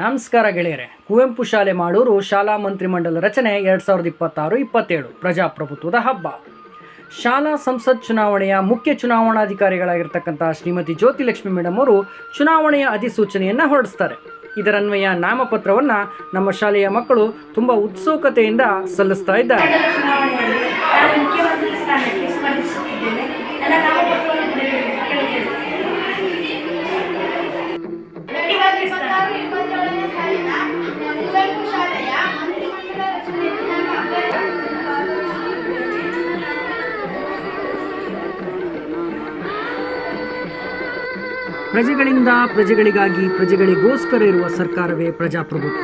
ನಮಸ್ಕಾರ ಗೆಳೆಯರೆ. ಕುವೆಂಪು ಶಾಲೆ ಮಾಡೂರು ಶಾಲಾ ಮಂತ್ರಿಮಂಡಲ ರಚನೆ 2026-27 ಪ್ರಜಾಪ್ರಭುತ್ವದ ಹಬ್ಬ. ಶಾಲಾ ಸಂಸತ್ ಚುನಾವಣೆಯ ಮುಖ್ಯ ಚುನಾವಣಾಧಿಕಾರಿಗಳಾಗಿರ್ತಕ್ಕಂಥ ಶ್ರೀಮತಿ ಜ್ಯೋತಿಲಕ್ಷ್ಮಿ ಮೇಡಮ್ ಅವರು ಚುನಾವಣೆಯ ಅಧಿಸೂಚನೆಯನ್ನು ಹೊರಡಿಸ್ತಾರೆ. ಇದರನ್ವಯ ನಾಮಪತ್ರವನ್ನು ನಮ್ಮ ಶಾಲೆಯ ಮಕ್ಕಳು ತುಂಬ ಉತ್ಸುಕತೆಯಿಂದ ಸಲ್ಲಿಸ್ತಾ ಇದ್ದಾರೆ. ಪ್ರಜೆಗಳಿಂದ ಪ್ರಜೆಗಳಿಗಾಗಿ ಪ್ರಜೆಗಳಿಗೋಸ್ಕರ ಇರುವ ಸರ್ಕಾರವೇ ಪ್ರಜಾಪ್ರಭುತ್ವ.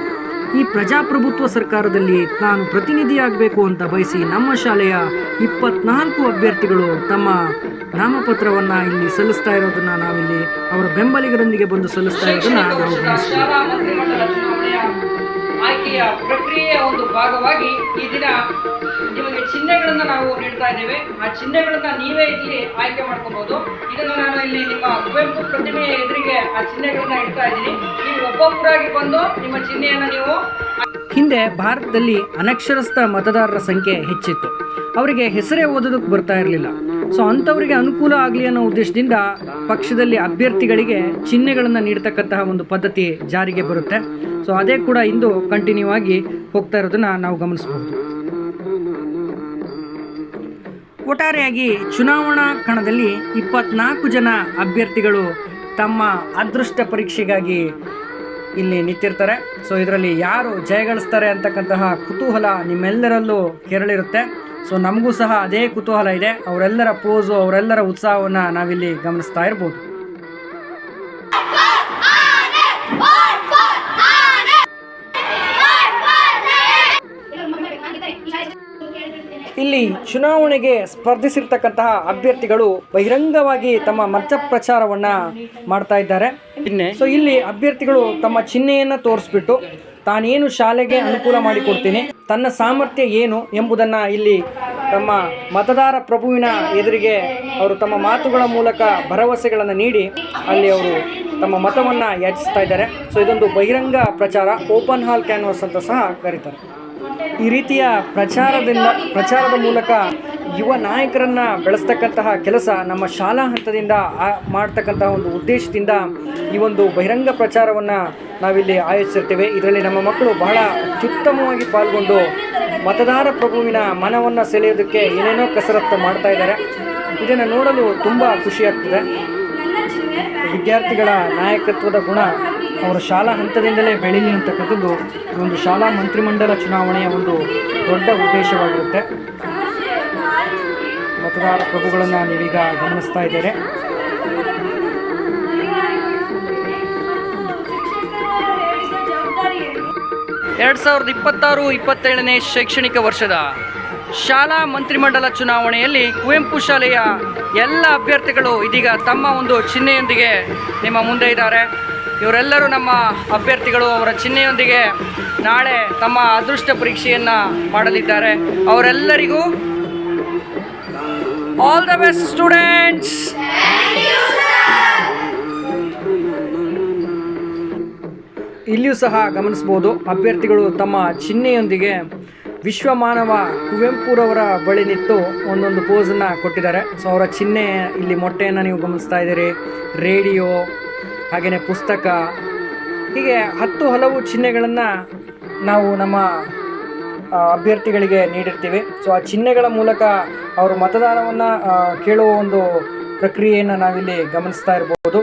ಈ ಪ್ರಜಾಪ್ರಭುತ್ವ ಸರ್ಕಾರದಲ್ಲಿ ನಾನು ಪ್ರತಿನಿಧಿಯಾಗಬೇಕು ಅಂತ ಬಯಸಿ ನಮ್ಮ ಶಾಲೆಯ 24 ಅಭ್ಯರ್ಥಿಗಳು ತಮ್ಮ ನಾಮಪತ್ರವನ್ನು ಇಲ್ಲಿ ಸಲ್ಲಿಸ್ತಾ ಇರೋದನ್ನು ನಾವಿಲ್ಲಿ ಅವರ ಬೆಂಬಲಿಗರೊಂದಿಗೆ ಬಂದು ಸಲ್ಲಿಸ್ತಾ ಇರೋದನ್ನು ನಾವು ಆಯ್ಕೆಯ ಪ್ರಕ್ರಿಯೆಯ ಒಂದು ಭಾಗವಾಗಿ ಈ ದಿನ ನಿಮಗೆ ಚಿಹ್ನೆಗಳನ್ನು ನಾವು ನೀಡ್ತಾ ಇದ್ದೇವೆ. ಆ ಚಿಹ್ನೆಗಳನ್ನ ನೀವೇ ಇಲ್ಲಿ ಆಯ್ಕೆ ಮಾಡ್ಕೋಬಹುದು. ಇದನ್ನು ನಾನು ಇಲ್ಲಿ ನಿಮ್ಮ ಕುವೆಂಪು ಪ್ರತಿಮೆಯ ಎದುರಿಗೆ ಆ ಚಿಹ್ನೆಗಳನ್ನ ಇಡ್ತಾ ಇದ್ದೀನಿ. ನೀವು ಒಬ್ಬೊಬ್ಬರಾಗಿ ಬಂದು ನಿಮ್ಮ ಚಿಹ್ನೆಯನ್ನು ನೀವು. ಹಿಂದೆ ಭಾರತದಲ್ಲಿ ಅನಕ್ಷರಸ್ಥ ಮತದಾರರ ಸಂಖ್ಯೆ ಹೆಚ್ಚಿತ್ತು. ಅವರಿಗೆ ಹೆಸರೇ ಓದೋದಕ್ಕೆ ಬರ್ತಾ ಇರಲಿಲ್ಲ. ಸೊ ಅಂಥವರಿಗೆ ಅನುಕೂಲ ಆಗಲಿ ಅನ್ನೋ ಉದ್ದೇಶದಿಂದ ಪಕ್ಷದಲ್ಲಿ ಅಭ್ಯರ್ಥಿಗಳಿಗೆ ಚಿಹ್ನೆಗಳನ್ನು ನೀಡ್ತಕ್ಕಂತಹ ಒಂದು ಪದ್ಧತಿ ಜಾರಿಗೆ ಬರುತ್ತೆ. ಸೊ ಅದೇ ಕೂಡ ಇಂದು ಕಂಟಿನ್ಯೂ ಆಗಿ ಹೋಗ್ತಾ ಇರೋದನ್ನು ನಾವು ಗಮನಿಸಬಹುದು. ಒಟ್ಟಾರೆಯಾಗಿ ಚುನಾವಣಾ ಕಣದಲ್ಲಿ 24 ಜನ ಅಭ್ಯರ್ಥಿಗಳು ತಮ್ಮ ಅದೃಷ್ಟ ಪರೀಕ್ಷೆಗಾಗಿ ಇಲ್ಲಿ ನಿಂತಿರ್ತಾರೆ. ಸೊ ಇದರಲ್ಲಿ ಯಾರು ಜಯಗಳಿಸ್ತಾರೆ ಅಂತಕ್ಕಂತಹ ಕುತೂಹಲ ನಿಮ್ಮೆಲ್ಲರಲ್ಲೂ ಕೆರಳಿರುತ್ತೆ. ಸೊ ನಮಗೂ ಸಹ ಅದೇ ಕುತೂಹಲ ಇದೆ. ಅವರೆಲ್ಲರ ಪೋಸು, ಅವರೆಲ್ಲರ ಉತ್ಸಾಹವನ್ನು ನಾವಿಲ್ಲಿ ಗಮನಿಸ್ತಾ ಇರ್ಬೋದು. ಇಲ್ಲಿ ಚುನಾವಣೆಗೆ ಸ್ಪರ್ಧಿಸಿರ್ತಕ್ಕಂತಹ ಅಭ್ಯರ್ಥಿಗಳು ಬಹಿರಂಗವಾಗಿ ತಮ್ಮ ಮತ ಪ್ರಚಾರವನ್ನು ಮಾಡ್ತಾ ಇದ್ದಾರೆ. ಸೊ ಇಲ್ಲಿ ಅಭ್ಯರ್ಥಿಗಳು ತಮ್ಮ ಚಿಹ್ನೆಯನ್ನು ತೋರಿಸ್ಬಿಟ್ಟು ತಾನೇನು ಶಾಲೆಗೆ ಅನುಕೂಲ ಮಾಡಿಕೊಡ್ತೀನಿ, ತನ್ನ ಸಾಮರ್ಥ್ಯ ಏನು ಎಂಬುದನ್ನು ಇಲ್ಲಿ ತಮ್ಮ ಮತದಾರ ಪ್ರಭುವಿನ ಎದುರಿಗೆ ಅವರು ತಮ್ಮ ಮಾತುಗಳ ಮೂಲಕ ಭರವಸೆಗಳನ್ನು ನೀಡಿ ಅಲ್ಲಿ ಅವರು ತಮ್ಮ ಮತವನ್ನು ಯಾಚಿಸ್ತಾ ಇದ್ದಾರೆ. ಸೊ ಇದೊಂದು ಬಹಿರಂಗ ಪ್ರಚಾರ, ಓಪನ್ ಹಾಲ್ ಕ್ಯಾನ್ವಾಸ್ ಅಂತ ಸಹ ಕರೀತಾರೆ. ಈ ರೀತಿಯ ಪ್ರಚಾರದ ಮೂಲಕ ಯುವ ನಾಯಕರನ್ನು ಬೆಳೆಸ್ತಕ್ಕಂತಹ ಕೆಲಸ ನಮ್ಮ ಶಾಲಾ ಹಂತದಿಂದ ಮಾಡ್ತಕ್ಕಂತಹ ಒಂದು ಉದ್ದೇಶದಿಂದ ಈ ಒಂದು ಬಹಿರಂಗ ಪ್ರಚಾರವನ್ನು ನಾವಿಲ್ಲಿ ಆಯೋಜಿಸಿರ್ತೇವೆ. ಇದರಲ್ಲಿ ನಮ್ಮ ಮಕ್ಕಳು ಬಹಳ ಅತ್ಯುತ್ತಮವಾಗಿ ಪಾಲ್ಗೊಂಡು ಮತದಾರ ಪ್ರಭುವಿನ ಮನವನ್ನು ಸೆಳೆಯೋದಕ್ಕೆ ಏನೇನೋ ಕಸರತ್ತು ಮಾಡ್ತಾ ಇದ್ದಾರೆ. ಇದನ್ನು ನೋಡಲು ತುಂಬ ಖುಷಿಯಾಗ್ತದೆ. ವಿದ್ಯಾರ್ಥಿಗಳ ನಾಯಕತ್ವದ ಗುಣ ಅವರ ಶಾಲಾ ಹಂತದಿಂದಲೇ ಬೆಳೀಲಿ ಅಂತಕ್ಕಂಥದ್ದು ಒಂದು ಶಾಲಾ ಮಂತ್ರಿಮಂಡಲ ಚುನಾವಣೆಯ ಒಂದು ದೊಡ್ಡ ಉದ್ದೇಶವಾಗಿರುತ್ತೆ. ಮತದಾರ ಪ್ರಭುಗಳನ್ನು ನೀವೀಗ ಗಮನಿಸ್ತಾ ಇದ್ದಾರೆ. ಎರಡು 2026-27ನೇ ಶೈಕ್ಷಣಿಕ ವರ್ಷದ ಶಾಲಾ ಮಂತ್ರಿಮಂಡಲ ಚುನಾವಣೆಯಲ್ಲಿ ಕುವೆಂಪು ಶಾಲೆಯ ಎಲ್ಲ ಅಭ್ಯರ್ಥಿಗಳು ಇದೀಗ ತಮ್ಮ ಒಂದು ಚಿಹ್ನೆಯೊಂದಿಗೆ ನಿಮ್ಮ ಮುಂದೆ ಇದ್ದಾರೆ. ಇವರೆಲ್ಲರೂ ನಮ್ಮ ಅಭ್ಯರ್ಥಿಗಳು. ಅವರ ಚಿಹ್ನೆಯೊಂದಿಗೆ ನಾಳೆ ತಮ್ಮ ಅದೃಷ್ಟ ಪರೀಕ್ಷೆಯನ್ನು ಮಾಡಲಿದ್ದಾರೆ. ಅವರೆಲ್ಲರಿಗೂ ಆಲ್ ದ ಬೆಸ್ಟ್ ಸ್ಟೂಡೆಂಟ್ಸ್. ಇಲ್ಲಿಯೂ ಸಹ ಗಮನಿಸ್ಬೋದು, ಅಭ್ಯರ್ಥಿಗಳು ತಮ್ಮ ಚಿಹ್ನೆಯೊಂದಿಗೆ ವಿಶ್ವಮಾನವ ಕುವೆಂಪುರವರ ಬಳಿ ನಿಂತು ಒಂದೊಂದು ಪೋಸನ್ನು ಕೊಟ್ಟಿದ್ದಾರೆ. ಸೊ ಅವರ ಚಿಹ್ನೆ ಇಲ್ಲಿ ಮೊಟ್ಟೆಯನ್ನು ನೀವು ಗಮನಿಸ್ತಾ ಇದ್ದೀರಿ, ರೇಡಿಯೋ, ಹಾಗೆಯೇ ಪುಸ್ತಕ, ಹೀಗೆ ಹಲವು ಚಿಹ್ನೆಗಳನ್ನು ನಾವು ನಮ್ಮ ಅಭ್ಯರ್ಥಿಗಳಿಗೆ ನೀಡಿರ್ತೀವಿ. ಸೊ ಆ ಚಿಹ್ನೆಗಳ ಮೂಲಕ ಅವರು ಮತದಾನವನ್ನು ಕೇಳುವ ಒಂದು ಪ್ರಕ್ರಿಯೆಯನ್ನು ನಾವಿಲ್ಲಿ ಗಮನಿಸ್ತಾ ಇರ್ಬೋದು.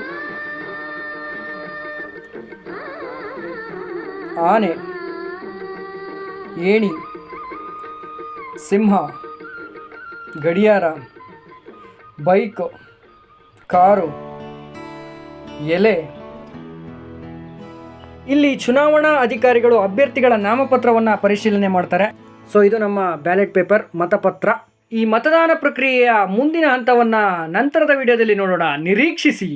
ಆನೆ, ಏಣಿ, ಸಿಂಹ, ಗಡಿಯಾರ, ಬೈಕ್, ಕಾರು, ಎಲೆ. ಇಲ್ಲಿ ಚುನಾವಣಾ ಅಧಿಕಾರಿಗಳು ಅಭ್ಯರ್ಥಿಗಳ ನಾಮಪತ್ರವನ್ನು ಪರಿಶೀಲನೆ ಮಾಡ್ತಾರೆ. ಸೊ ಇದು ನಮ್ಮ ಬ್ಯಾಲೆಟ್ ಪೇಪರ್, ಮತಪತ್ರ. ಈ ಮತದಾನ ಪ್ರಕ್ರಿಯೆಯ ಮುಂದಿನ ಹಂತವನ್ನು ನಂತರದ ವಿಡಿಯೋದಲ್ಲಿ ನೋಡೋಣ. ನಿರೀಕ್ಷಿಸಿ.